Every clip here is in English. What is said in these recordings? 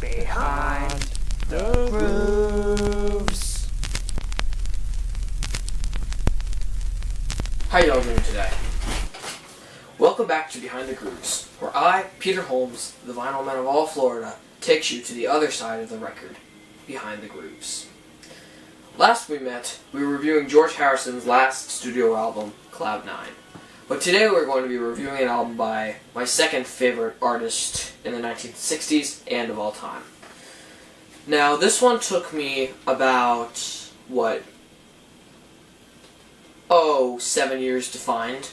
Behind the Grooves. How y'all doing today? Welcome back to Behind the Grooves, where I, Peter Holmes, the vinyl man of all Florida, takes you to the other side of the record, Behind the Grooves. Last we met, we were reviewing George Harrison's last studio album, Cloud 9. But today we're going to be reviewing an album by my second favorite artist in the 1960s and of all time. Now, this one took me about, 7 years to find.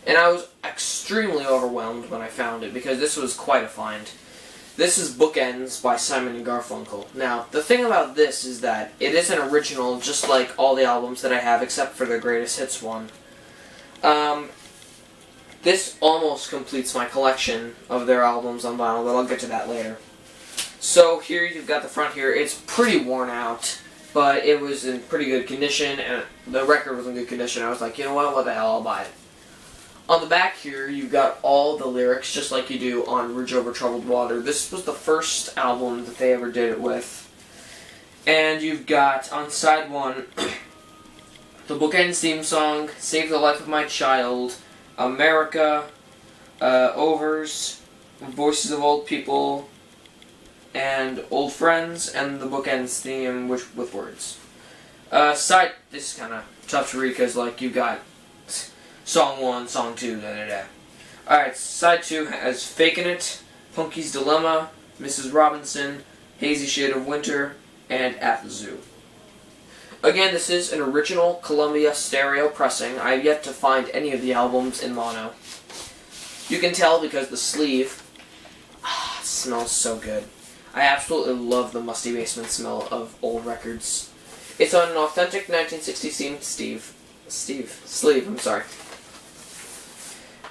And I was extremely overwhelmed when I found it, because this was quite a find. This is Bookends by Simon and Garfunkel. Now, the thing about this is that it is an original, just like all the albums that I have, except for the Greatest Hits one. This almost completes my collection of their albums on vinyl, but I'll get to that later. So here you've got the front here. It's pretty worn out, but it was in pretty good condition, and the record was in good condition. I was like, you know what the hell, I'll buy it. On the back here, you've got all the lyrics, just like you do on Bridge Over Troubled Water. This was the first album that they ever did it with. And you've got, on side one, the Bookends theme song, Save the Life of My Child, America, Overs, Voices of Old People, and Old Friends, and the Bookends theme with words. This is kind of tough to read because, you've got Song 1, Song 2, da-da-da. Alright, side 2 has Fakin' It, Punky's Dilemma, Mrs. Robinson, Hazy Shade of Winter, and At the Zoo. Again, this is an original Columbia stereo pressing. I have yet to find any of the albums in mono. You can tell because the sleeve smells so good. I absolutely love the musty basement smell of old records. It's on an authentic 1960 sleeve, I'm sorry.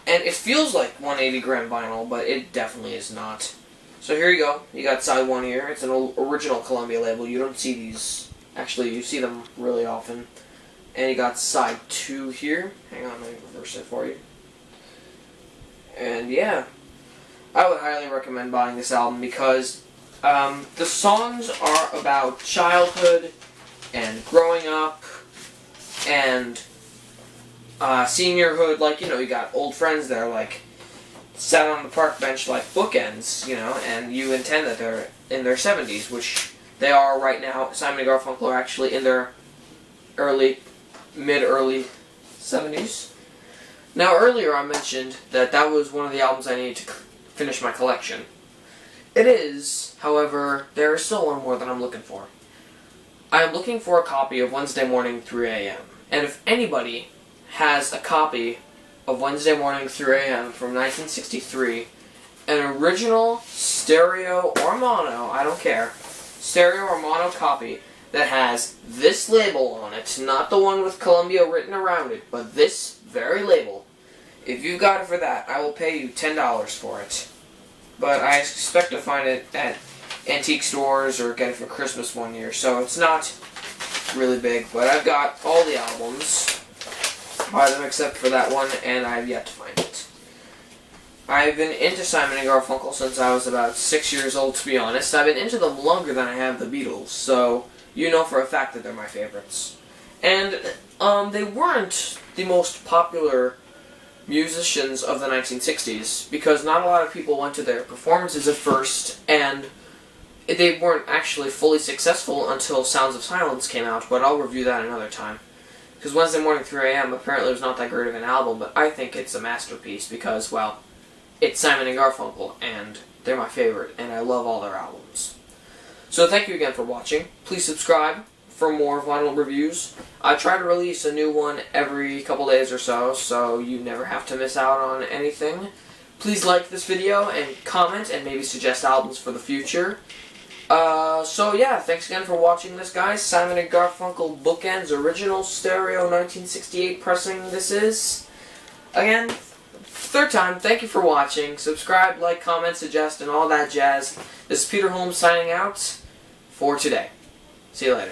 And it feels like 180 gram vinyl, but it definitely is not. So here you go. You got side 1 here. It's an original Columbia label. You don't see these. Actually, you see them really often. And you got side 2 here. Hang on, let me reverse it for you. And yeah, I would highly recommend buying this album because the songs are about childhood and growing up and seniorhood. You got old friends that are sat on the park bench like Bookends, and you intend that they're in their 70s, which they are right now. Simon and Garfunkel are actually in their mid-early 70s. Now, earlier I mentioned that was one of the albums I needed to finish my collection. It is, however, there is still one more that I'm looking for. I am looking for a copy of Wednesday Morning 3 a.m. And if anybody has a copy of Wednesday Morning 3 a.m. from 1963, an original stereo or mono, I don't care, stereo or mono copy that has this label on it, not the one with Columbia written around it, but this very label. If you've got it for that, I will pay you $10 for it. But I expect to find it at antique stores or get it for Christmas one year, so it's not really big. But I've got all the albums, buy them except for that one, and I've yet to find it. I've been into Simon and Garfunkel since I was about 6 years old, to be honest. I've been into them longer than I have the Beatles, so you know for a fact that they're my favorites. And they weren't the most popular musicians of the 1960s, because not a lot of people went to their performances at first, and they weren't actually fully successful until Sounds of Silence came out, but I'll review that another time. Because Wednesday Morning 3 a.m. apparently was not that great of an album, but I think it's a masterpiece because, it's Simon and Garfunkel, and they're my favorite, and I love all their albums. So thank you again for watching. Please subscribe for more vinyl reviews. I try to release a new one every couple days or so you never have to miss out on anything. Please like this video and comment and maybe suggest albums for the future. So yeah, thanks again for watching this, guys. Simon and Garfunkel Bookends original stereo 1968 pressing this is. Again, third time, thank you for watching. Subscribe, like, comment, suggest, and all that jazz. This is Peter Holmes signing out for today. See you later.